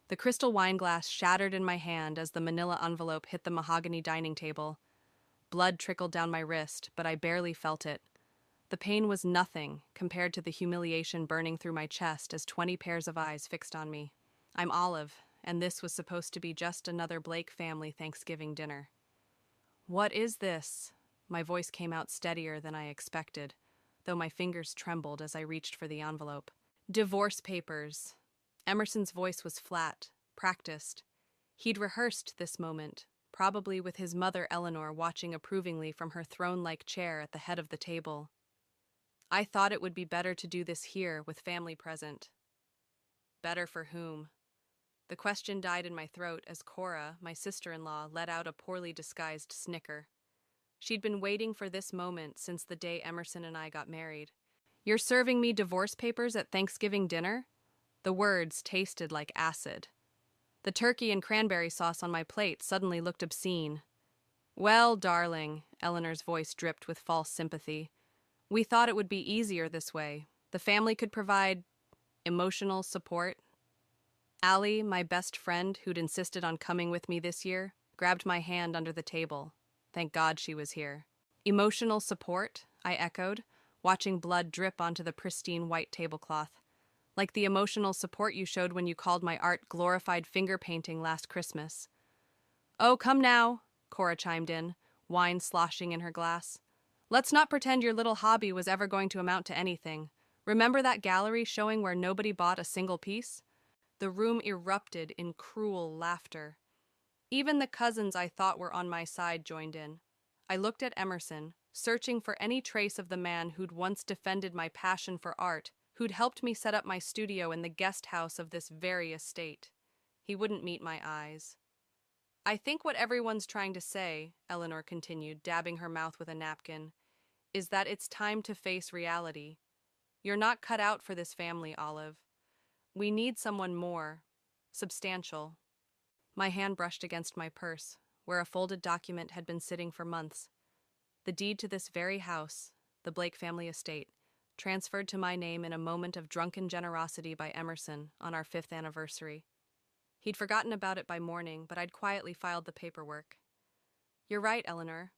The crystal wine glass shattered in my hand as the manila envelope hit the mahogany dining table. Blood trickled down my wrist, but I barely felt it. The pain was nothing compared to the humiliation burning through my chest as 20 pairs of eyes fixed on me. I'm Olive, and this was supposed to be just another Blake family Thanksgiving dinner. What is this? My voice came out steadier than I expected, though my fingers trembled as I reached for the envelope. Divorce papers. Emerson's voice was flat, practiced. He'd rehearsed this moment, probably with his mother Eleanor watching approvingly from her throne-like chair at the head of the table. I thought it would be better to do this here, with family present. Better for whom? The question died in my throat as Cora, my sister-in-law, let out a poorly disguised snicker. She'd been waiting for this moment since the day Emerson and I got married. "You're serving me divorce papers at Thanksgiving dinner?" The words tasted like acid. The turkey and cranberry sauce on my plate suddenly looked obscene. "Well, darling," Eleanor's voice dripped with false sympathy, "we thought it would be easier this way. The family could provide emotional support." Allie, my best friend who'd insisted on coming with me this year, grabbed my hand under the table. Thank God she was here. "Emotional support?" I echoed, watching blood drip onto the pristine white tablecloth. "Like the emotional support you showed when you called my art glorified finger painting last Christmas." "Oh, come now," Cora chimed in, wine sloshing in her glass. "Let's not pretend your little hobby was ever going to amount to anything. Remember that gallery showing where nobody bought a single piece?" The room erupted in cruel laughter. Even the cousins I thought were on my side joined in. I looked at Emerson, searching for any trace of the man who'd once defended my passion for art, who'd helped me set up my studio in the guest house of this very estate. He wouldn't meet my eyes. "I think what everyone's trying to say," Eleanor continued, dabbing her mouth with a napkin, "is that it's time to face reality. You're not cut out for this family, Olive. We need someone more substantial." My hand brushed against my purse, where a folded document had been sitting for months. The deed to this very house, the Blake family estate, transferred to my name in a moment of drunken generosity by Emerson on our 5th anniversary. He'd forgotten about it by morning, but I'd quietly filed the paperwork. "You're right, Eleanor."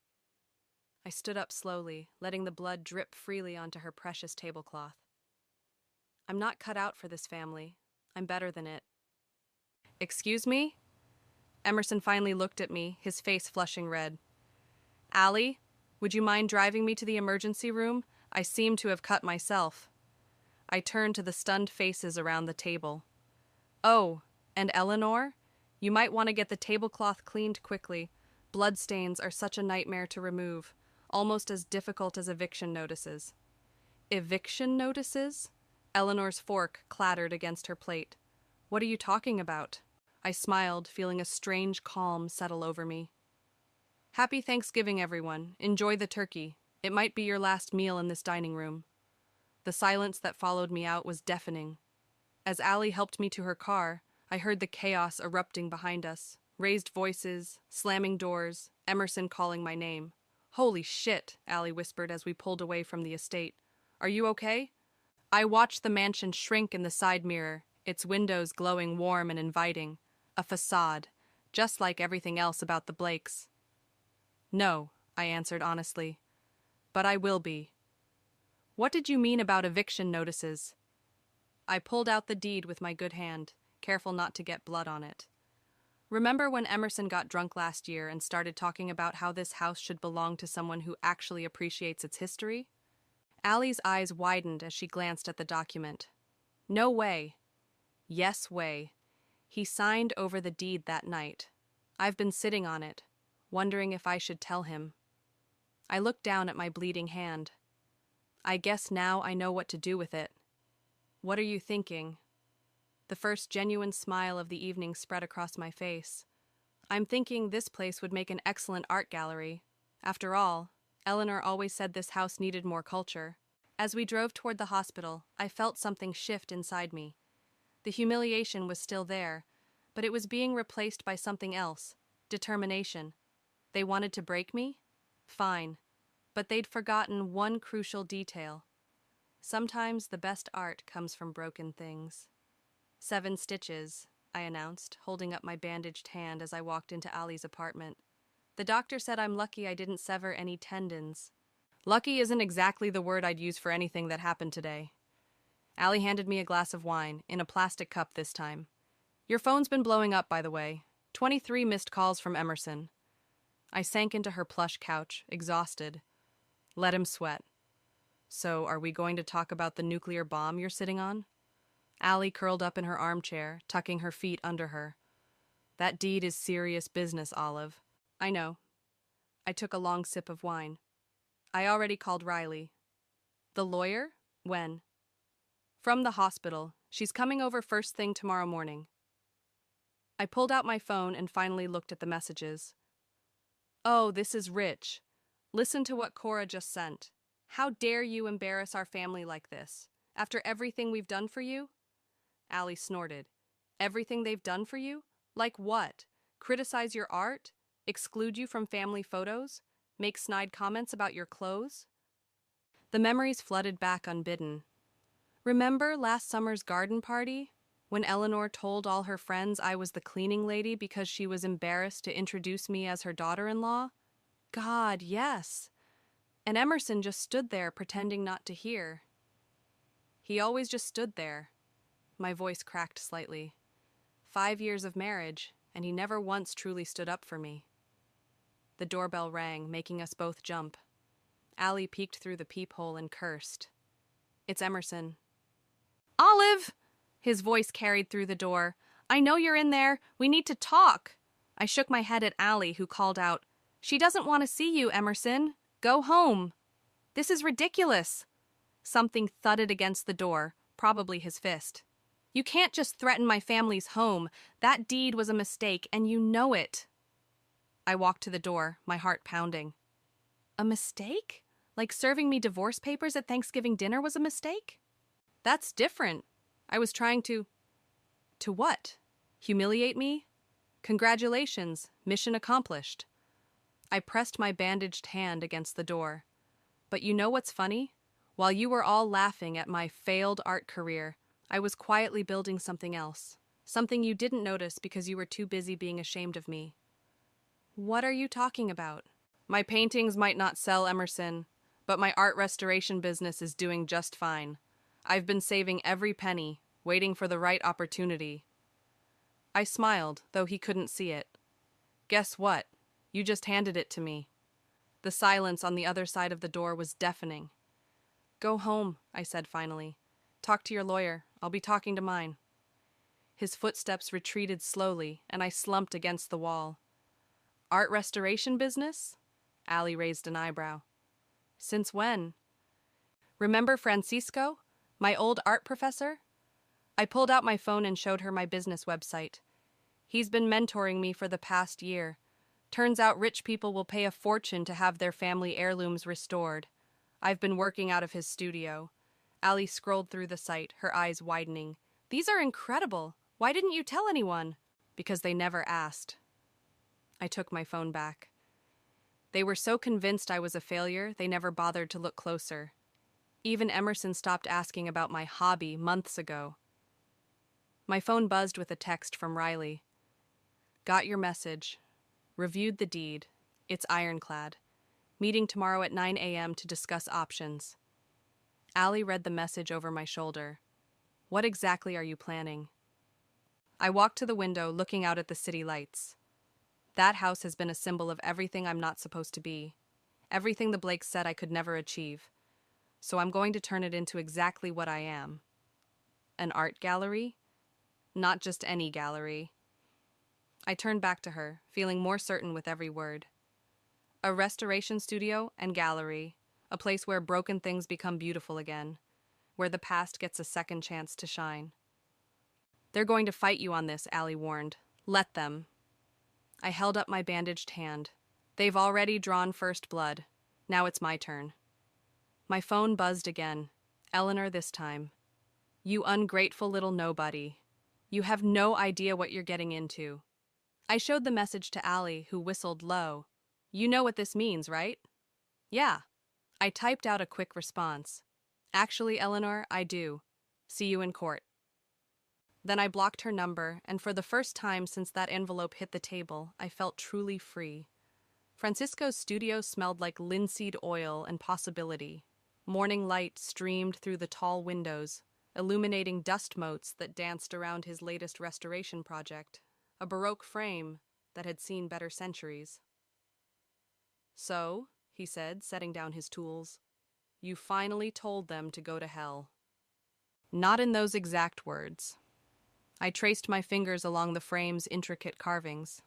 I stood up slowly, letting the blood drip freely onto her precious tablecloth. "I'm not cut out for this family. I'm better than it." "Excuse me?" Emerson finally looked at me, his face flushing red. "Allie, would you mind driving me to the emergency room? I seem to have cut myself." I turned to the stunned faces around the table. "Oh, and Eleanor? You might want to get the tablecloth cleaned quickly. Bloodstains are such a nightmare to remove, almost as difficult as eviction notices." "Eviction notices?" Eleanor's fork clattered against her plate. "What are you talking about?" I smiled, feeling a strange calm settle over me. "Happy Thanksgiving, everyone. Enjoy the turkey. It might be your last meal in this dining room." The silence that followed me out was deafening. As Allie helped me to her car, I heard the chaos erupting behind us. Raised voices, slamming doors, Emerson calling my name. "Holy shit," Allie whispered as we pulled away from the estate. "Are you okay?" I watched the mansion shrink in the side mirror, its windows glowing warm and inviting. A facade, just like everything else about the Blakes. "No," I answered honestly. "But I will be." "What did you mean about eviction notices?" I pulled out the deed with my good hand, careful not to get blood on it. "Remember when Emerson got drunk last year and started talking about how this house should belong to someone who actually appreciates its history?" Allie's eyes widened as she glanced at the document. "No way." "Yes way. He signed over the deed that night. I've been sitting on it, wondering if I should tell him." I looked down at my bleeding hand. "I guess now I know what to do with it." "What are you thinking?" The first genuine smile of the evening spread across my face. "I'm thinking this place would make an excellent art gallery. After all, Eleanor always said this house needed more culture." As we drove toward the hospital, I felt something shift inside me. The humiliation was still there, but it was being replaced by something else, determination. They wanted to break me? Fine. But they'd forgotten one crucial detail. Sometimes the best art comes from broken things. 7 stitches, I announced, holding up my bandaged hand as I walked into Allie's apartment. The doctor said I'm lucky I didn't sever any tendons. Lucky isn't exactly the word I'd use for anything that happened today. Allie handed me a glass of wine, in a plastic cup this time. Your phone's been blowing up, by the way. 23 missed calls from Emerson. I sank into her plush couch, exhausted. Let him sweat. So, are we going to talk about the nuclear bomb you're sitting on? Allie curled up in her armchair, tucking her feet under her. That deed is serious business, Olive. I know. I took a long sip of wine. I already called Riley. The lawyer? When? From the hospital. She's coming over first thing tomorrow morning. I pulled out my phone and finally looked at the messages. Oh, this is Rich. Listen to what Cora just sent. How dare you embarrass our family like this? After everything we've done for you? Allie snorted. Everything they've done for you? Like what? Criticize your art? Exclude you from family photos? Make snide comments about your clothes? The memories flooded back unbidden. Remember last summer's garden party? When Eleanor told all her friends I was the cleaning lady because she was embarrassed to introduce me as her daughter-in-law? God, yes. And Emerson just stood there pretending not to hear. He always just stood there. My voice cracked slightly. 5 years of marriage, and he never once truly stood up for me. The doorbell rang, making us both jump. Allie peeked through the peephole and cursed. It's Emerson. Olive! His voice carried through the door. I know you're in there. We need to talk. I shook my head at Allie, who called out, She doesn't want to see you, Emerson. Go home. This is ridiculous. Something thudded against the door, probably his fist. You can't just threaten my family's home. That deed was a mistake, and you know it. I walked to the door, my heart pounding. A mistake? Like serving me divorce papers at Thanksgiving dinner was a mistake? That's different. I was trying to... To what? Humiliate me? Congratulations, mission accomplished. I pressed my bandaged hand against the door. But you know what's funny? While you were all laughing at my failed art career, I was quietly building something else. Something you didn't notice because you were too busy being ashamed of me. What are you talking about? My paintings might not sell, Emerson, but my art restoration business is doing just fine. I've been saving every penny, waiting for the right opportunity. I smiled, though he couldn't see it. Guess what? You just handed it to me. The silence on the other side of the door was deafening. Go home, I said finally. Talk to your lawyer. I'll be talking to mine. His footsteps retreated slowly, and I slumped against the wall. Art restoration business? Allie raised an eyebrow. Since when? Remember Francisco, my old art professor? I pulled out my phone and showed her my business website. He's been mentoring me for the past year. Turns out rich people will pay a fortune to have their family heirlooms restored. I've been working out of his studio. Allie scrolled through the site, her eyes widening. These are incredible. Why didn't you tell anyone? Because they never asked. I took my phone back. They were so convinced I was a failure, they never bothered to look closer. Even Emerson stopped asking about my hobby months ago. My phone buzzed with a text from Riley. Got your message. Reviewed the deed. It's ironclad. Meeting tomorrow at 9 a.m. to discuss options. Allie read the message over my shoulder. What exactly are you planning? I walked to the window, looking out at the city lights. That house has been a symbol of everything I'm not supposed to be. Everything the Blakes said I could never achieve. So I'm going to turn it into exactly what I am. An art gallery? Not just any gallery. I turned back to her, feeling more certain with every word. A restoration studio and gallery, a place where broken things become beautiful again, where the past gets a second chance to shine. They're going to fight you on this, Allie warned. Let them. I held up my bandaged hand. They've already drawn first blood. Now it's my turn. My phone buzzed again. Eleanor this time. You ungrateful little nobody. You have no idea what you're getting into. I showed the message to Allie, who whistled low. You know what this means, right? Yeah. I typed out a quick response. Actually, Eleanor, I do. See you in court. Then I blocked her number, and for the first time since that envelope hit the table, I felt truly free. Francisco's studio smelled like linseed oil and possibility. Morning light streamed through the tall windows, illuminating dust motes that danced around his latest restoration project, a Baroque frame that had seen better centuries. "So," he said, setting down his tools, "you finally told them to go to hell." Not in those exact words. I traced my fingers along the frame's intricate carvings,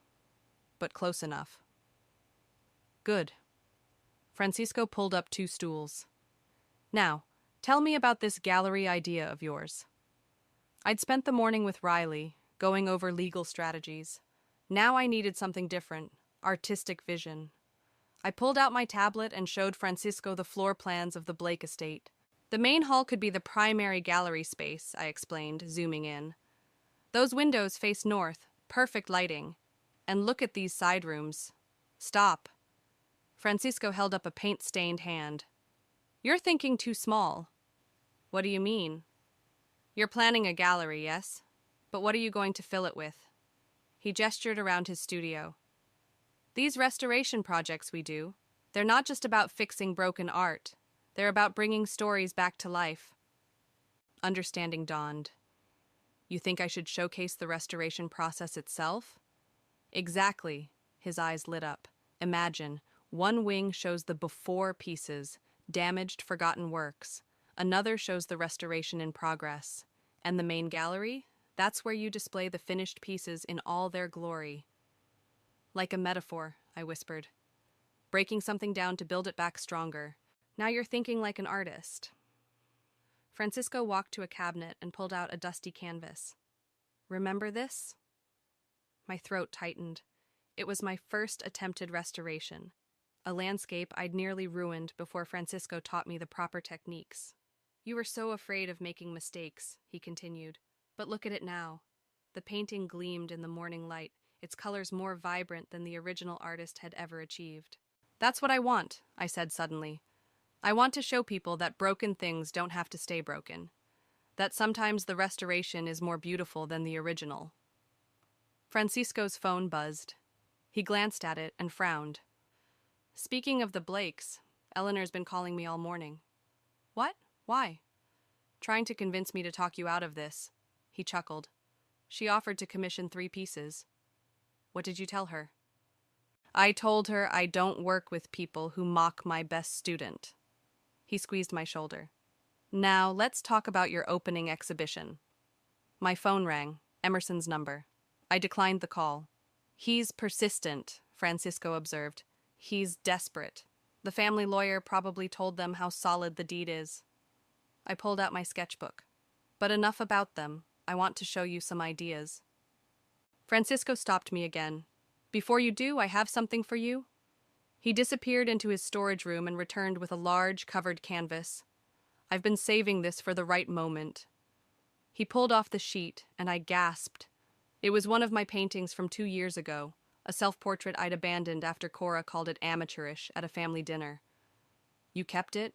but close enough. "Good." Francisco pulled up 2 stools. "Now, tell me about this gallery idea of yours." I'd spent the morning with Riley, going over legal strategies. Now I needed something different, artistic vision. I pulled out my tablet and showed Francisco the floor plans of the Blake estate. "The main hall could be the primary gallery space," I explained, zooming in. "Those windows face north, perfect lighting. And look at these side rooms." "Stop." Francisco held up a paint-stained hand. "You're thinking too small." "What do you mean?" "You're planning a gallery, yes? But what are you going to fill it with?" He gestured around his studio. "These restoration projects we do, they're not just about fixing broken art. They're about bringing stories back to life." Understanding dawned. "You think I should showcase the restoration process itself?" "Exactly." His eyes lit up. "Imagine, one wing shows the before pieces, damaged, forgotten works. Another shows the restoration in progress. And the main gallery? That's where you display the finished pieces in all their glory." "Like a metaphor," I whispered. "Breaking something down to build it back stronger. Now you're thinking like an artist." Francisco walked to a cabinet and pulled out a dusty canvas. "Remember this?" My throat tightened. It was my first attempted restoration, a landscape I'd nearly ruined before Francisco taught me the proper techniques. "You were so afraid of making mistakes," he continued. "But look at it now." The painting gleamed in the morning light, its colors more vibrant than the original artist had ever achieved. "That's what I want," I said suddenly. "I want to show people that broken things don't have to stay broken. That sometimes the restoration is more beautiful than the original." Francisco's phone buzzed. He glanced at it and frowned. "Speaking of the Blakes, Eleanor's been calling me all morning." "What? Why?" "Trying to convince me to talk you out of this." He chuckled. "She offered to commission 3 pieces." "What did you tell her?" "I told her I don't work with people who mock my best student." He squeezed my shoulder. "Now, let's talk about your opening exhibition." My phone rang, Emerson's number. I declined the call. "He's persistent," Francisco observed. "He's desperate. The family lawyer probably told them how solid the deed is." I pulled out my sketchbook. "But enough about them. I want to show you some ideas." Francisco stopped me again. "Before you do, I have something for you." He disappeared into his storage room and returned with a large, covered canvas. "I've been saving this for the right moment." He pulled off the sheet, and I gasped. It was one of my paintings from 2 years ago, a self-portrait I'd abandoned after Cora called it amateurish at a family dinner. "You kept it?"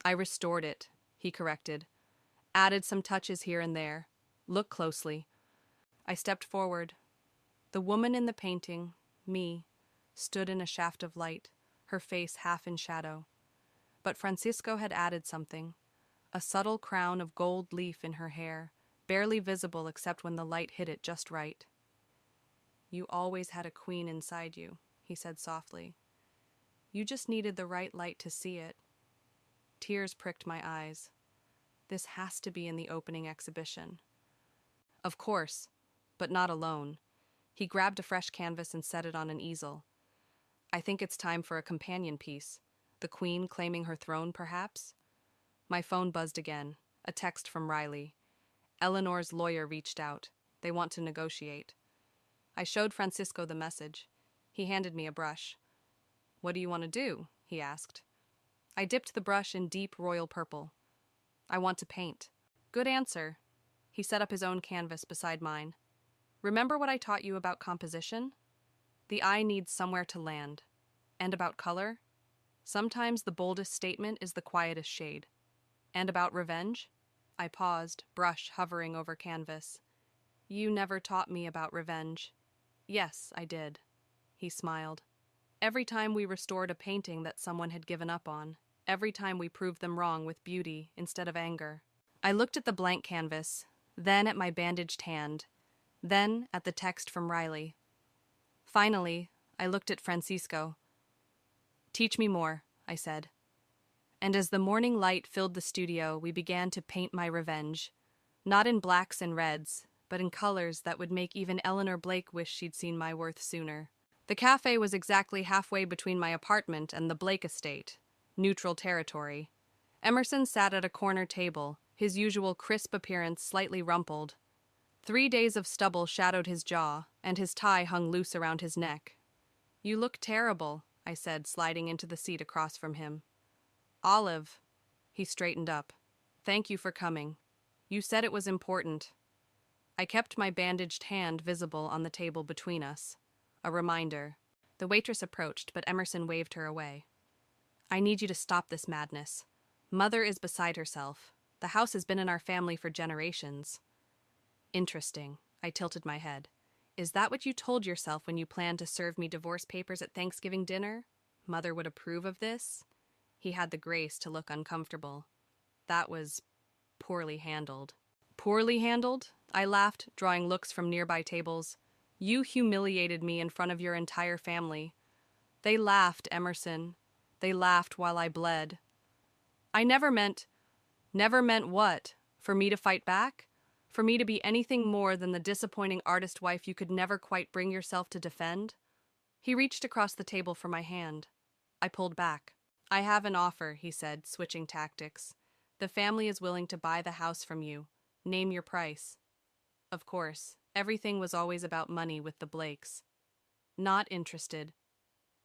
"I restored it," he corrected. "Added some touches here and there. Look closely." I stepped forward. The woman in the painting, me, stood in a shaft of light, her face half in shadow. But Francisco had added something, a subtle crown of gold leaf in her hair, barely visible except when the light hit it just right. "You always had a queen inside you," he said softly. "You just needed the right light to see it." Tears pricked my eyes. This has to be in the opening exhibition. "Of course, but not alone." He grabbed a fresh canvas and set it on an easel. "I think it's time for a companion piece. The queen claiming her throne, perhaps?" My phone buzzed again. A text from Riley. "Eleanor's lawyer reached out. They want to negotiate." I showed Francisco the message. He handed me a brush. "What do you want to do?" he asked. I dipped the brush in deep royal purple. "I want to paint." "Good answer." He set up his own canvas beside mine. "Remember what I taught you about composition? The eye needs somewhere to land. And about color? Sometimes the boldest statement is the quietest shade. And about revenge?" I paused, brush hovering over canvas. You never taught me about revenge. Yes, I did. He smiled. Every time we restored a painting that someone had given up on, every time we proved them wrong with beauty instead of anger. I looked at the blank canvas, then at my bandaged hand, then at the text from Riley. Finally, I looked at Francisco. Teach me more, I said. And as the morning light filled the studio, we began to paint my revenge. Not in blacks and reds, but in colors that would make even Eleanor Blake wish she'd seen my worth sooner. The cafe was exactly halfway between my apartment and the Blake estate, neutral territory. Emerson sat at a corner table, his usual crisp appearance slightly rumpled. 3 days of stubble shadowed his jaw, and his tie hung loose around his neck. You look terrible, I said, sliding into the seat across from him. Olive. He straightened up. Thank you for coming. You said it was important. I kept my bandaged hand visible on the table between us. A reminder. The waitress approached, but Emerson waved her away. I need you to stop this madness. Mother is beside herself. The house has been in our family for generations. Interesting. I tilted my head. Is that what you told yourself when you planned to serve me divorce papers at Thanksgiving dinner? Mother would approve of this? He had the grace to look uncomfortable. That was poorly handled. Poorly handled? I laughed, drawing looks from nearby tables. You humiliated me in front of your entire family. They laughed, Emerson. They laughed while I bled. I never meant what? For me to fight back? For me to be anything more than the disappointing artist wife you could never quite bring yourself to defend? He reached across the table for my hand. I pulled back. I have an offer, he said, switching tactics. The family is willing to buy the house from you. Name your price. Of course, everything was always about money with the Blakes. Not interested.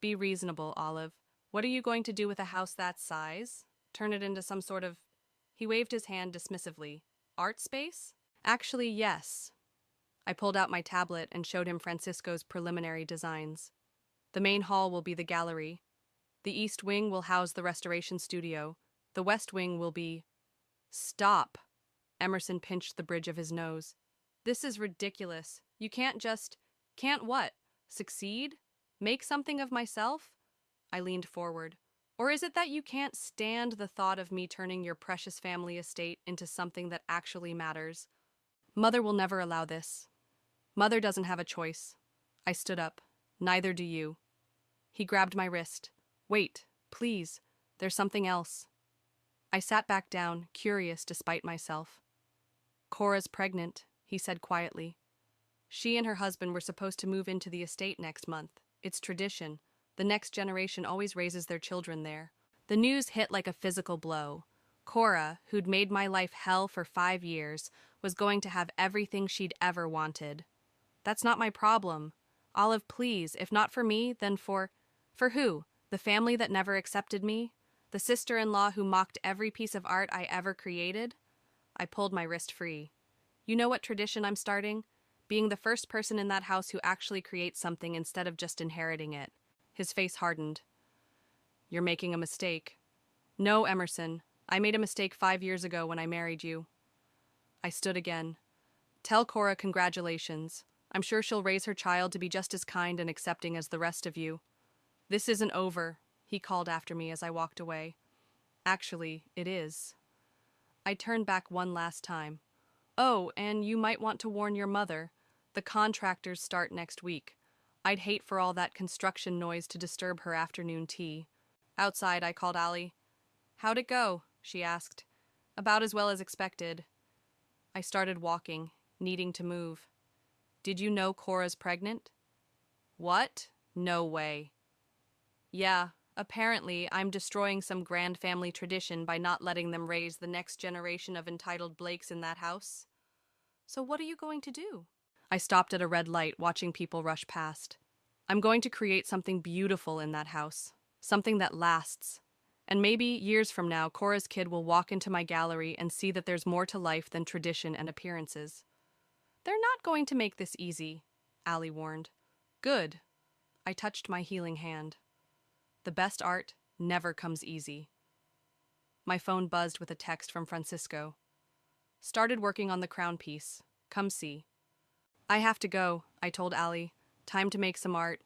Be reasonable, Olive. What are you going to do with a house that size? Turn it into some sort of... He waved his hand dismissively. Art space? Actually, yes. I pulled out my tablet and showed him Francisco's preliminary designs. The main hall will be the gallery. The east wing will house the restoration studio. The west wing will be... Stop! Emerson pinched the bridge of his nose. This is ridiculous. You can't just... Can't what? Succeed? Make something of myself? I leaned forward. Or is it that you can't stand the thought of me turning your precious family estate into something that actually matters? Mother will never allow this. Mother doesn't have a choice. I stood up. Neither do you. He grabbed my wrist. Wait, please. There's something else. I sat back down, curious despite myself. Cora's pregnant, he said quietly. She and her husband were supposed to move into the estate next month. It's tradition. The next generation always raises their children there. The news hit like a physical blow. Cora, who'd made my life hell for 5 years, was going to have everything she'd ever wanted. That's not my problem. Olive, please, if not for me, then for who? The family that never accepted me? The sister-in-law who mocked every piece of art I ever created? I pulled my wrist free. You know what tradition I'm starting? Being the first person in that house who actually creates something instead of just inheriting it. His face hardened. You're making a mistake. No, Emerson. I made a mistake 5 years ago when I married you. I stood again. Tell Cora congratulations. I'm sure she'll raise her child to be just as kind and accepting as the rest of you. This isn't over, he called after me as I walked away. Actually, it is. I turned back one last time. Oh, and you might want to warn your mother. The contractors start next week. I'd hate for all that construction noise to disturb her afternoon tea. Outside, I called Allie. How'd it go? She asked. About as well as expected. I started walking, needing to move. Did you know Cora's pregnant? What? No way. Yeah, apparently I'm destroying some grand family tradition by not letting them raise the next generation of entitled Blakes in that house. So what are you going to do? I stopped at a red light, watching people rush past. I'm going to create something beautiful in that house. Something that lasts. And maybe, years from now, Cora's kid will walk into my gallery and see that there's more to life than tradition and appearances. They're not going to make this easy, Allie warned. Good. I touched my healing hand. The best art never comes easy. My phone buzzed with a text from Francisco. Started working on the crown piece. Come see. I have to go, I told Allie. Time to make some art.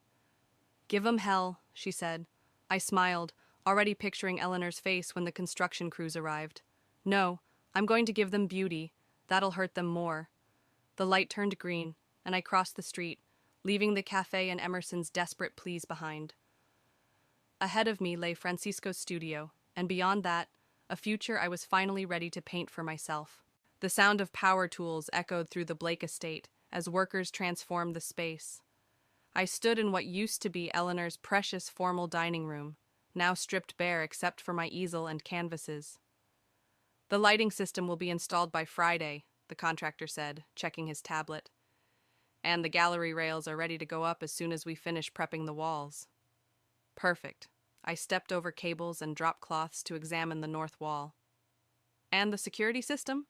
Give 'em hell, she said. I smiled, already picturing Eleanor's face when the construction crews arrived. No, I'm going to give them beauty. That'll hurt them more. The light turned green, and I crossed the street, leaving the cafe and Emerson's desperate pleas behind. Ahead of me lay Francisco's studio, and beyond that, a future I was finally ready to paint for myself. The sound of power tools echoed through the Blake estate as workers transformed the space. I stood in what used to be Eleanor's precious formal dining room, now stripped bare except for my easel and canvases. The lighting system will be installed by Friday, the contractor said, checking his tablet. And the gallery rails are ready to go up as soon as we finish prepping the walls. Perfect. I stepped over cables and drop cloths to examine the north wall. And the security system?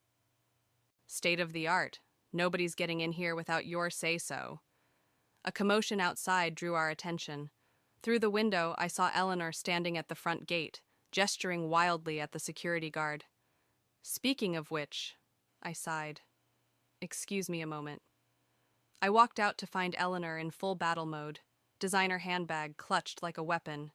State of the art. Nobody's getting in here without your say-so. A commotion outside drew our attention. Through the window, I saw Eleanor standing at the front gate, gesturing wildly at the security guard. Speaking of which, I sighed. Excuse me a moment. I walked out to find Eleanor in full battle mode, designer handbag clutched like a weapon.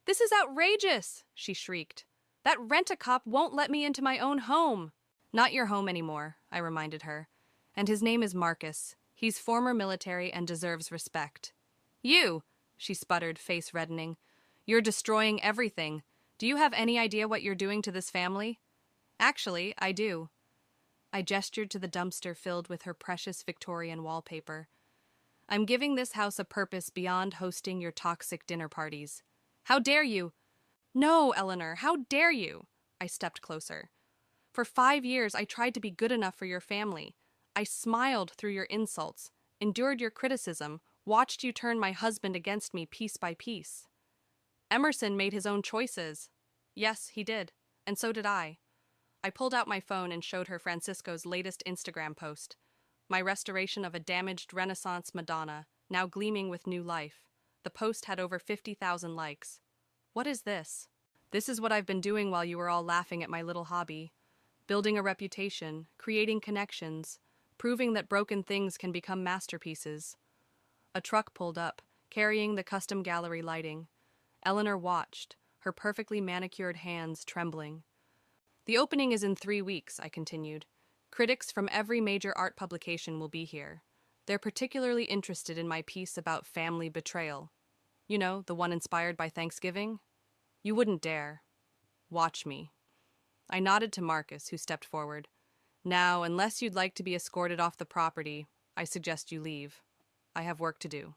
"This is outrageous!" she shrieked. "That rent-a-cop won't let me into my own home." "Not your home anymore," I reminded her. "And his name is Marcus. He's former military and deserves respect." "You!" she sputtered, face reddening. "You're destroying everything. Do you have any idea what you're doing to this family?" "Actually, I do." I gestured to the dumpster filled with her precious Victorian wallpaper. "I'm giving this house a purpose beyond hosting your toxic dinner parties." "How dare you?" "No, Eleanor, how dare you?" I stepped closer. "For 5 years, I tried to be good enough for your family. I smiled through your insults, endured your criticism, watched you turn my husband against me piece by piece. Emerson made his own choices." "Yes, he did. And so did I." I pulled out my phone and showed her Francisco's latest Instagram post. My restoration of a damaged Renaissance Madonna, now gleaming with new life. The post had over 50,000 likes. "What is this?" "This is what I've been doing while you were all laughing at my little hobby. Building a reputation, creating connections, proving that broken things can become masterpieces." A truck pulled up, carrying the custom gallery lighting. Eleanor watched, her perfectly manicured hands trembling. "The opening is in 3 weeks," I continued. "Critics from every major art publication will be here. They're particularly interested in my piece about family betrayal. You know, the one inspired by Thanksgiving? You wouldn't dare. Watch me." I nodded to Marcus, who stepped forward. "Now, unless you'd like to be escorted off the property, I suggest you leave. I have work to do."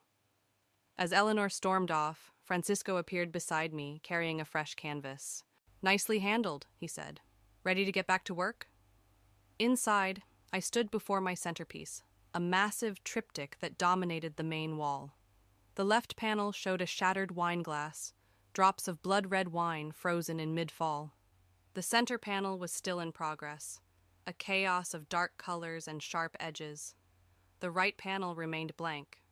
As Eleanor stormed off, Francisco appeared beside me, carrying a fresh canvas. "Nicely handled," he said. "Ready to get back to work?" Inside, I stood before my centerpiece, a massive triptych that dominated the main wall. The left panel showed a shattered wine glass, drops of blood-red wine frozen in mid-fall. The center panel was still in progress, a chaos of dark colors and sharp edges. The right panel remained blank.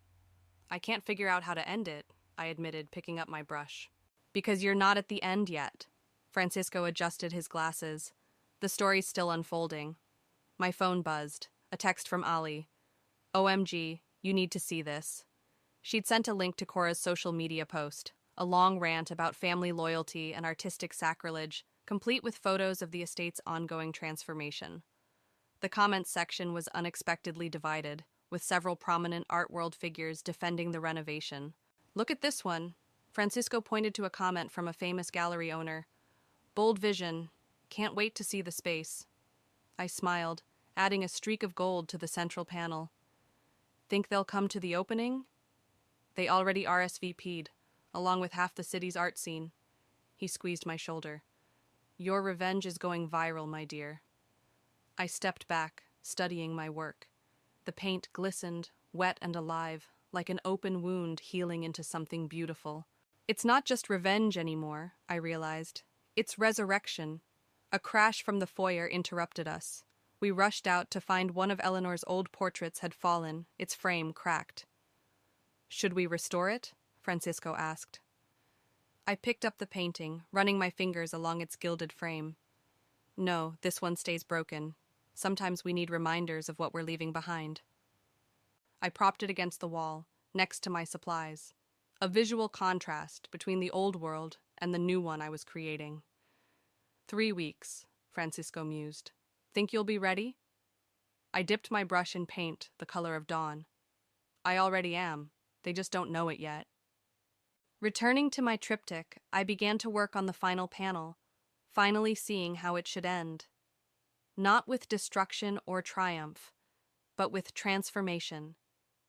"I can't figure out how to end it," I admitted, picking up my brush. "Because you're not at the end yet." Francisco adjusted his glasses. The story's still unfolding. My phone buzzed, a text from Ali. "OMG, you need to see this." She'd sent a link to Cora's social media post, a long rant about family loyalty and artistic sacrilege, complete with photos of the estate's ongoing transformation. The comments section was unexpectedly divided, with several prominent art world figures defending the renovation. "Look at this one." Francisco pointed to a comment from a famous gallery owner. "Bold vision. Can't wait to see the space." I smiled, adding a streak of gold to the central panel. "Think they'll come to the opening?" "They already RSVP'd, along with half the city's art scene." He squeezed my shoulder. "Your revenge is going viral, my dear." I stepped back, studying my work. The paint glistened, wet and alive, like an open wound healing into something beautiful. It's not just revenge anymore, I realized. It's resurrection. A crash from the foyer interrupted us. We rushed out to find one of Eleanor's old portraits had fallen, its frame cracked. "Should we restore it?" Francisco asked. I picked up the painting, running my fingers along its gilded frame. "No, this one stays broken. Sometimes we need reminders of what we're leaving behind." I propped it against the wall, next to my supplies. A visual contrast between the old world and the new one I was creating. 3 weeks, Francisco mused. Think you'll be ready? I dipped my brush in paint the color of dawn. I already am. They just don't know it yet. Returning to my triptych, I began to work on the final panel, finally seeing how it should end. Not with destruction or triumph, but with transformation.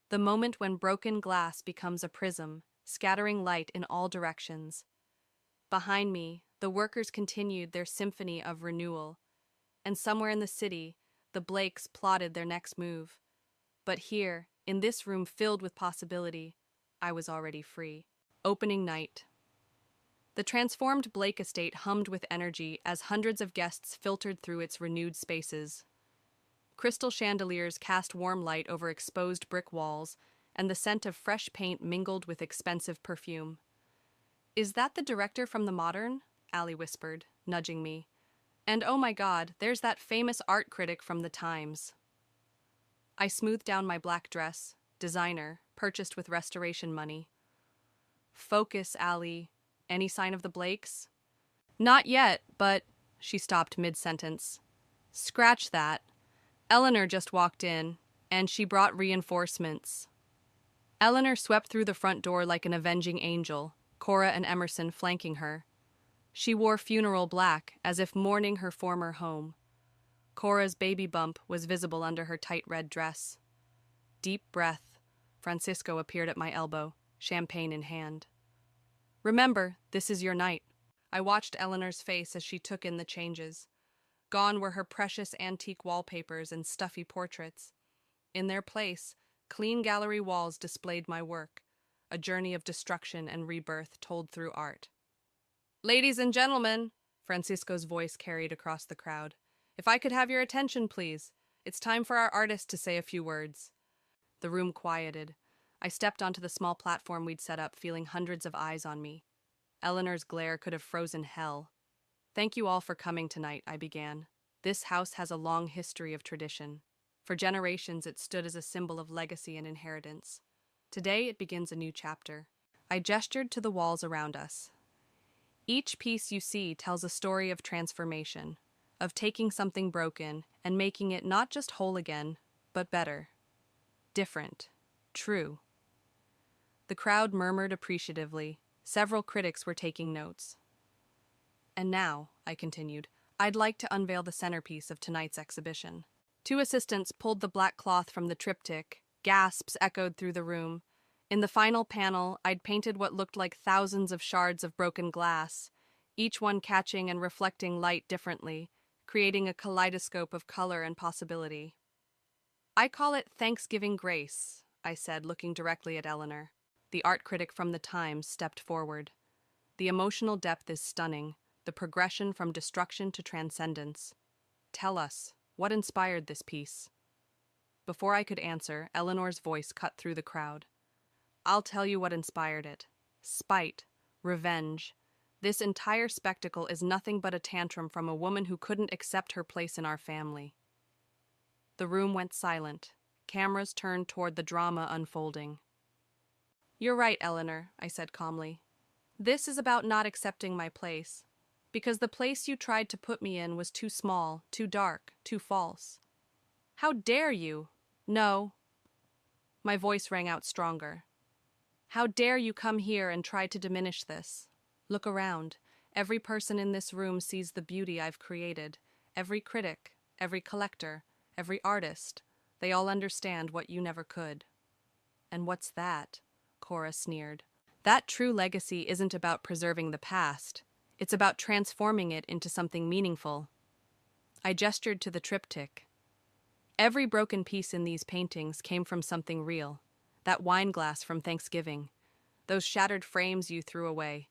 The moment when broken glass becomes a prism, scattering light in all directions. Behind me, the workers continued their symphony of renewal, and somewhere in the city, the Blakes plotted their next move. But here, in this room filled with possibility, I was already free. Opening night. The transformed Blake estate hummed with energy as hundreds of guests filtered through its renewed spaces. Crystal chandeliers cast warm light over exposed brick walls, and the scent of fresh paint mingled with expensive perfume. "Is that the director from the Modern?" Allie whispered, nudging me. "And oh my God, there's that famous art critic from the Times." I smoothed down my black dress, designer, purchased with restoration money. "Focus, Allie. Any sign of the Blakes?" "Not yet, but—" She stopped mid-sentence. "Scratch that. Eleanor just walked in, and she brought reinforcements." Eleanor swept through the front door like an avenging angel, Cora and Emerson flanking her. She wore funeral black, as if mourning her former home. Cora's baby bump was visible under her tight red dress. Deep breath. Francisco appeared at my elbow, champagne in hand. "Remember, this is your night." I watched Eleanor's face as she took in the changes. Gone were her precious antique wallpapers and stuffy portraits. In their place, clean gallery walls displayed my work, a journey of destruction and rebirth told through art. "Ladies and gentlemen," Francisco's voice carried across the crowd, "if I could have your attention, please. It's time for our artist to say a few words." The room quieted. I stepped onto the small platform we'd set up, feeling hundreds of eyes on me. Eleanor's glare could have frozen hell. "Thank you all for coming tonight," I began. "This house has a long history of tradition. For generations, it stood as a symbol of legacy and inheritance. Today, it begins a new chapter." I gestured to the walls around us. "Each piece you see tells a story of transformation, of taking something broken and making it not just whole again, but better. Different. True." The crowd murmured appreciatively. Several critics were taking notes. "And now," I continued, "I'd like to unveil the centerpiece of tonight's exhibition." 2 assistants pulled the black cloth from the triptych. Gasps echoed through the room. In the final panel, I'd painted what looked like thousands of shards of broken glass, each one catching and reflecting light differently, creating a kaleidoscope of color and possibility. "I call it Thanksgiving Grace," I said, looking directly at Eleanor. The art critic from the Times stepped forward. "The emotional depth is stunning, the progression from destruction to transcendence. Tell us, what inspired this piece?" Before I could answer, Eleanor's voice cut through the crowd. "I'll tell you what inspired it. Spite. Revenge. This entire spectacle is nothing but a tantrum from a woman who couldn't accept her place in our family." The room went silent. Cameras turned toward the drama unfolding. "You're right, Eleanor," I said calmly. "This is about not accepting my place. Because the place you tried to put me in was too small, too dark, too false. How dare you? No." My voice rang out stronger. "How dare you come here and try to diminish this? Look around. Every person in this room sees the beauty I've created. Every critic, every collector, every artist. They all understand what you never could." "And what's that?" Cora sneered. "That true legacy isn't about preserving the past. It's about transforming it into something meaningful." I gestured to the triptych. Every broken piece in these paintings came from something real. That wine glass from Thanksgiving. Those shattered frames you threw away.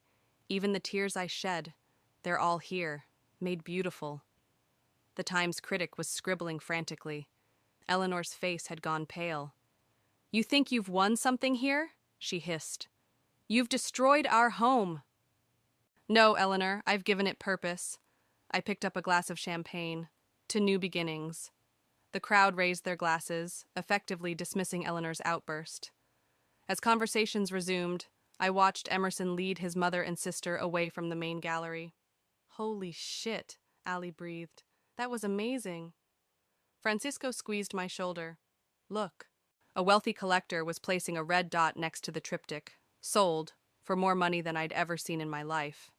Even the tears I shed. They're all here, made beautiful. The Times critic was scribbling frantically. Eleanor's face had gone pale. "You think you've won something here?" she hissed. "You've destroyed our home." "No, Eleanor, I've given it purpose." I picked up a glass of champagne. "To new beginnings." The crowd raised their glasses, effectively dismissing Eleanor's outburst. As conversations resumed, I watched Emerson lead his mother and sister away from the main gallery. Holy shit, Allie breathed. That was amazing. Francisco squeezed my shoulder. Look. A wealthy collector was placing a red dot next to the triptych, sold, for more money than I'd ever seen in my life.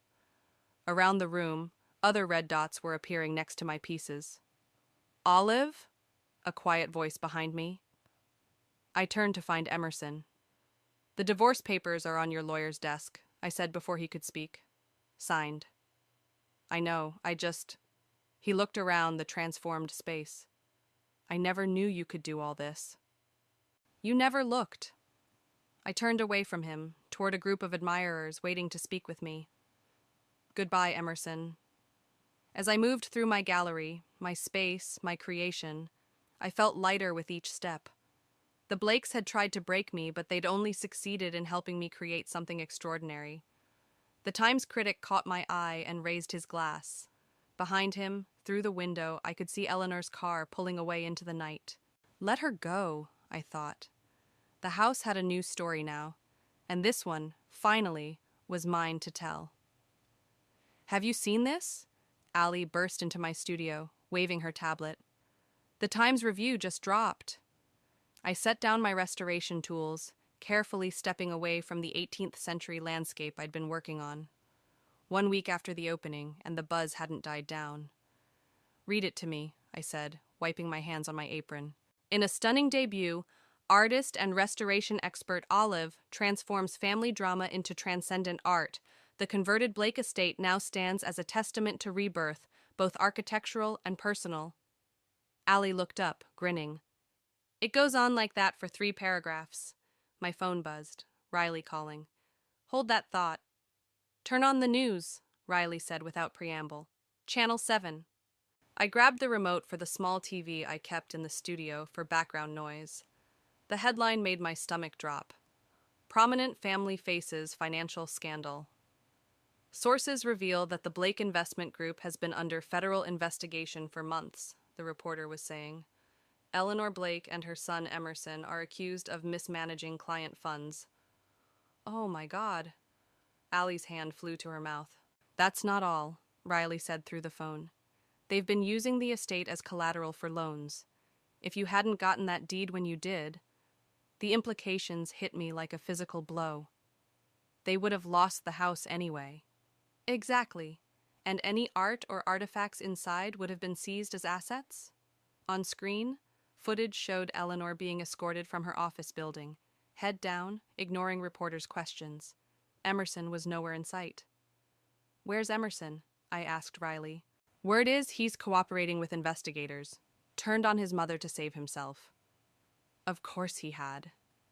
Around the room, other red dots were appearing next to my pieces. Olive? A quiet voice behind me. I turned to find Emerson. The divorce papers are on your lawyer's desk, I said before he could speak. Signed. I know, He looked around the transformed space. I never knew you could do all this. You never looked. I turned away from him, toward a group of admirers waiting to speak with me. Goodbye, Emerson. As I moved through my gallery, my space, my creation, I felt lighter with each step. The Blakes had tried to break me, but they'd only succeeded in helping me create something extraordinary. The Times critic caught my eye and raised his glass. Behind him, through the window, I could see Eleanor's car pulling away into the night. Let her go, I thought. The house had a new story now, and this one, finally, was mine to tell. Have you seen this? Allie burst into my studio, waving her tablet. The Times review just dropped. I set down my restoration tools, carefully stepping away from the 18th century landscape I'd been working on. 1 week after the opening, and the buzz hadn't died down. Read it to me, I said, wiping my hands on my apron. In a stunning debut, artist and restoration expert Olive transforms family drama into transcendent art. The converted Blake estate now stands as a testament to rebirth, both architectural and personal. Allie looked up, grinning. It goes on like that for 3 paragraphs. My phone buzzed. Riley calling. Hold that thought. Turn on the news, Riley said without preamble. Channel 7. I grabbed the remote for the small TV I kept in the studio for background noise. The headline made my stomach drop. Prominent family faces financial scandal. Sources reveal that the Blake Investment Group has been under federal investigation for months, the reporter was saying. Eleanor Blake and her son Emerson are accused of mismanaging client funds. Oh my God. Allie's hand flew to her mouth. That's not all, Riley said through the phone. They've been using the estate as collateral for loans. If you hadn't gotten that deed when you did, the implications hit me like a physical blow. They would have lost the house anyway. Exactly. And any art or artifacts inside would have been seized as assets? On screen, footage showed Eleanor being escorted from her office building, head down, ignoring reporters' questions. Emerson was nowhere in sight. Where's Emerson? I asked Riley. Word is he's cooperating with investigators. Turned on his mother to save himself. Of course he had.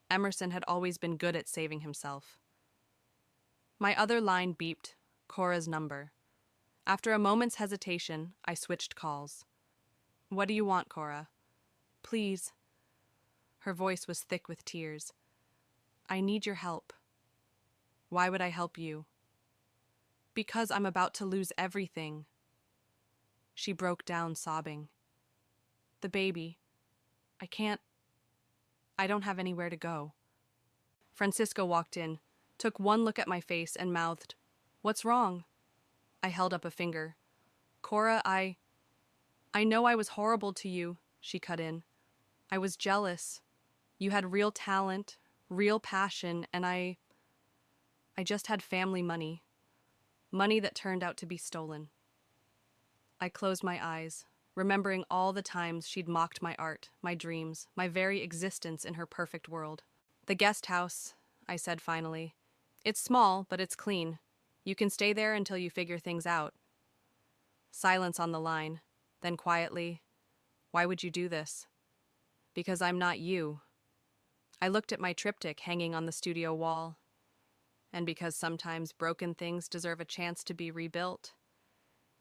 Emerson had always been good at saving himself. My other line beeped, Cora's number. After a moment's hesitation, I switched calls. What do you want, Cora? Please. Her voice was thick with tears. I need your help. Why would I help you? Because I'm about to lose everything. She broke down, sobbing. The baby. I don't have anywhere to go. Francisco walked in, took one look at my face and mouthed, What's wrong? I held up a finger. Cora, I know I was horrible to you, she cut in. I was jealous. You had real talent, real passion, and I just had family money. Money that turned out to be stolen. I closed my eyes, remembering all the times she'd mocked my art, my dreams, my very existence in her perfect world. The guest house, I said finally. It's small, but it's clean. You can stay there until you figure things out. Silence on the line, then quietly, Why would you do this? Because I'm not you. I looked at my triptych hanging on the studio wall. And because sometimes broken things deserve a chance to be rebuilt.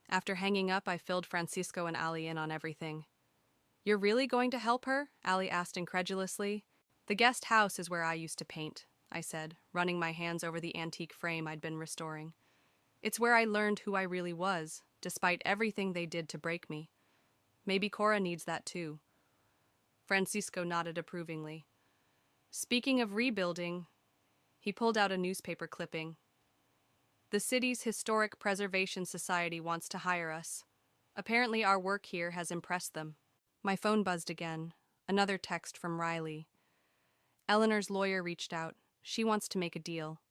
After hanging up, I filled Francisco and Allie in on everything. You're really going to help her? Allie asked incredulously. The guest house is where I used to paint, I said, running my hands over the antique frame I'd been restoring. It's where I learned who I really was, despite everything they did to break me. Maybe Cora needs that too. Francisco nodded approvingly. Speaking of rebuilding, he pulled out a newspaper clipping. The city's Historic Preservation Society wants to hire us. Apparently our work here has impressed them. My phone buzzed again. Another text from Riley. Eleanor's lawyer reached out. She wants to make a deal.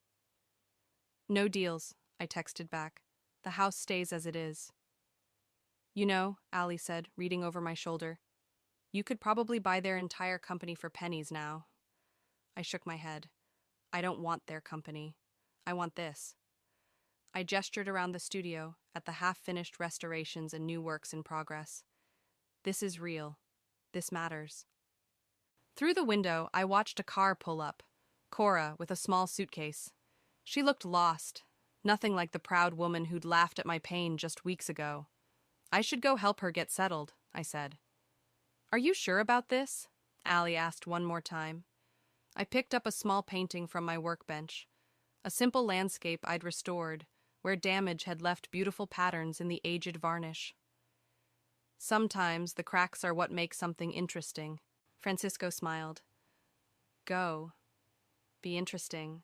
No deals, I texted back. The house stays as it is. You know, Allie said, reading over my shoulder, you could probably buy their entire company for pennies now. I shook my head. I don't want their company. I want this. I gestured around the studio at the half-finished restorations and new works in progress. This is real. This matters. Through the window, I watched a car pull up. Cora, with a small suitcase. She looked lost. Nothing like the proud woman who'd laughed at my pain just weeks ago. I should go help her get settled, I said. Are you sure about this? Allie asked one more time. I picked up a small painting from my workbench. A simple landscape I'd restored, where damage had left beautiful patterns in the aged varnish. Sometimes the cracks are what make something interesting. Francisco smiled. Go. Be interesting.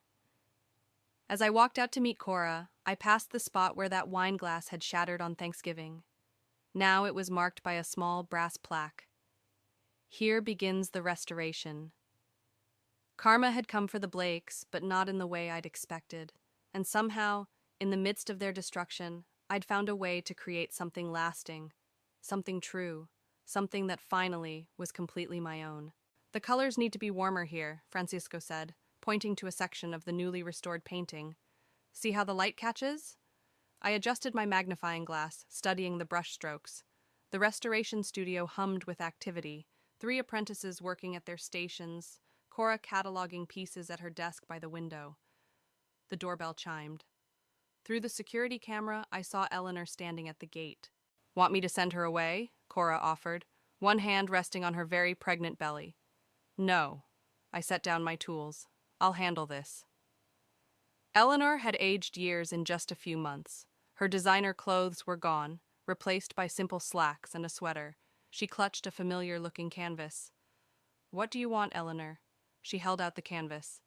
As I walked out to meet Cora, I passed the spot where that wine glass had shattered on Thanksgiving. Now it was marked by a small brass plaque. Here begins the restoration. Karma had come for the Blakes, but not in the way I'd expected. And somehow, in the midst of their destruction, I'd found a way to create something lasting, something true, something that finally was completely my own. The colors need to be warmer here, Francisco said, pointing to a section of the newly restored painting. See how the light catches? I adjusted my magnifying glass, studying the brush strokes. The restoration studio hummed with activity, 3 apprentices working at their stations, Cora cataloging pieces at her desk by the window. The doorbell chimed. Through the security camera, I saw Eleanor standing at the gate. Want me to send her away? Cora offered, one hand resting on her very pregnant belly. No. I set down my tools. I'll handle this. Eleanor had aged years in just a few months. Her designer clothes were gone, replaced by simple slacks and a sweater. She clutched a familiar-looking canvas. What do you want, Eleanor? She held out the canvas.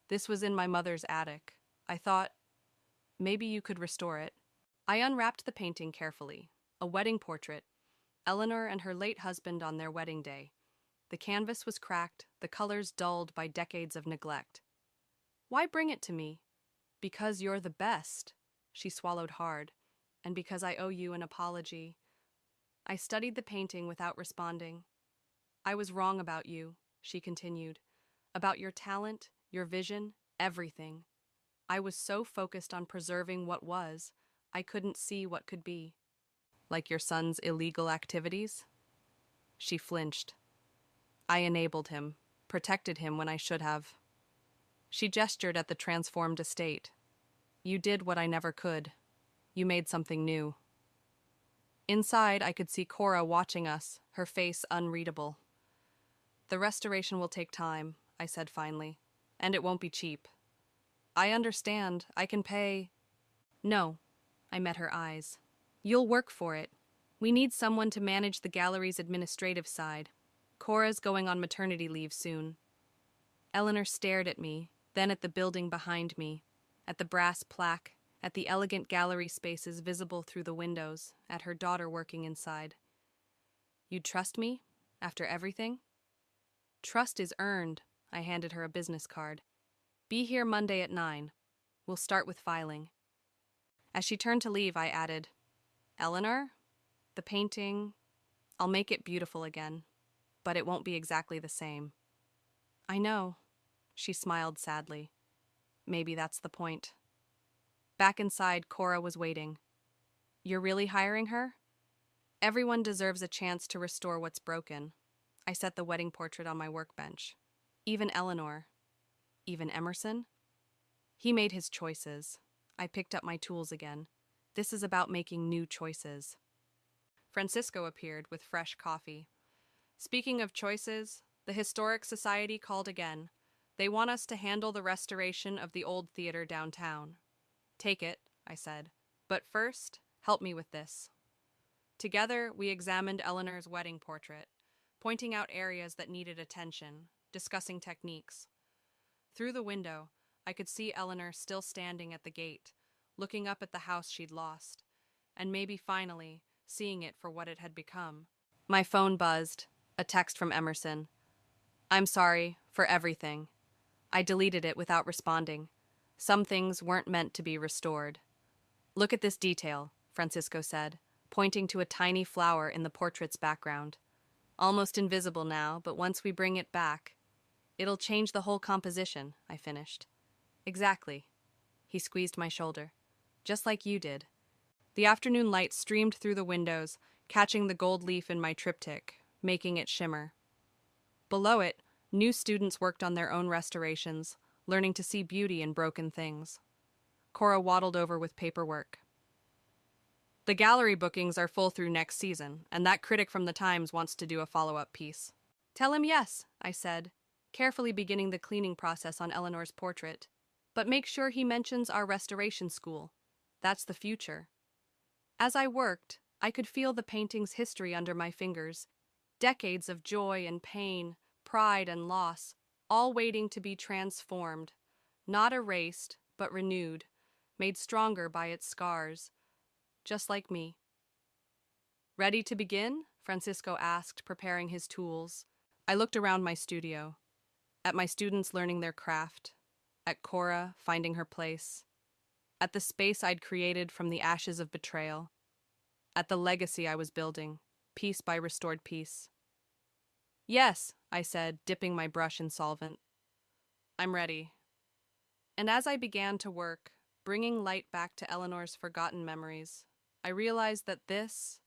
This was in my mother's attic. I thought, maybe you could restore it. I unwrapped the painting carefully. A wedding portrait. Eleanor and her late husband on their wedding day. The canvas was cracked, the colors dulled by decades of neglect. Why bring it to me? Because you're the best. She swallowed hard. And because I owe you an apology. I studied the painting without responding. I was wrong about you, she continued. About your talent, your vision, everything. I was so focused on preserving what was, I couldn't see what could be. Like your son's illegal activities? She flinched. I enabled him, protected him when I should have. She gestured at the transformed estate. You did what I never could. You made something new. Inside, I could see Cora watching us, her face unreadable. The restoration will take time, I said finally, and it won't be cheap. I understand. I can pay. No, I met her eyes. You'll work for it. We need someone to manage the gallery's administrative side. Cora's going on maternity leave soon. Eleanor stared at me, then at the building behind me, at the brass plaque, at the elegant gallery spaces visible through the windows, at her daughter working inside. You'd trust me? After everything? Trust is earned. I handed her a business card. Be here Monday at 9. We'll start with filing. As she turned to leave, I added, Eleanor, the painting, I'll make it beautiful again, but it won't be exactly the same. I know. She smiled sadly. Maybe that's the point. Back inside, Cora was waiting. You're really hiring her? Everyone deserves a chance to restore what's broken. I set the wedding portrait on my workbench. Even Eleanor. Even Emerson? He made his choices. I picked up my tools again. This is about making new choices. Francisco appeared with fresh coffee. Speaking of choices, the Historic Society called again. They want us to handle the restoration of the old theater downtown. Take it, I said. But first, help me with this. Together, we examined Eleanor's wedding portrait. pointing out areas that needed attention, discussing techniques. Through the window, I could see Eleanor still standing at the gate, looking up at the house she'd lost, and maybe finally seeing it for what it had become. My phone buzzed, a text from Emerson. I'm sorry for everything. I deleted it without responding. Some things weren't meant to be restored. Look at this detail, Francisco said, pointing to a tiny flower in the portrait's background. Almost invisible now, but once we bring it back, it'll change the whole composition, I finished. Exactly. He squeezed my shoulder. Just like you did. The afternoon light streamed through the windows, catching the gold leaf in my triptych, making it shimmer. Below it, new students worked on their own restorations, learning to see beauty in broken things. Cora waddled over with paperwork. The gallery bookings are full through next season, and that critic from the Times wants to do a follow-up piece. Tell him yes, I said, carefully beginning the cleaning process on Eleanor's portrait. But make sure he mentions our restoration school. That's the future. As I worked, I could feel the painting's history under my fingers. Decades of joy and pain, pride and loss, all waiting to be transformed. Not erased, but renewed, made stronger by its scars. Just like me. Ready to begin? Francisco asked, preparing his tools. I looked around my studio, at my students learning their craft, at Cora finding her place, at the space I'd created from the ashes of betrayal, at the legacy I was building, piece by restored piece. Yes, I said, dipping my brush in solvent. I'm ready. And as I began to work, bringing light back to Eleanor's forgotten memories, I realized that this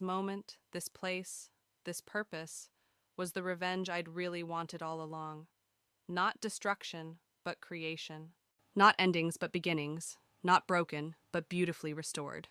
moment, this place, this purpose, was the revenge I'd really wanted all along. Not destruction, but creation. Not endings, but beginnings. Not broken, but beautifully restored.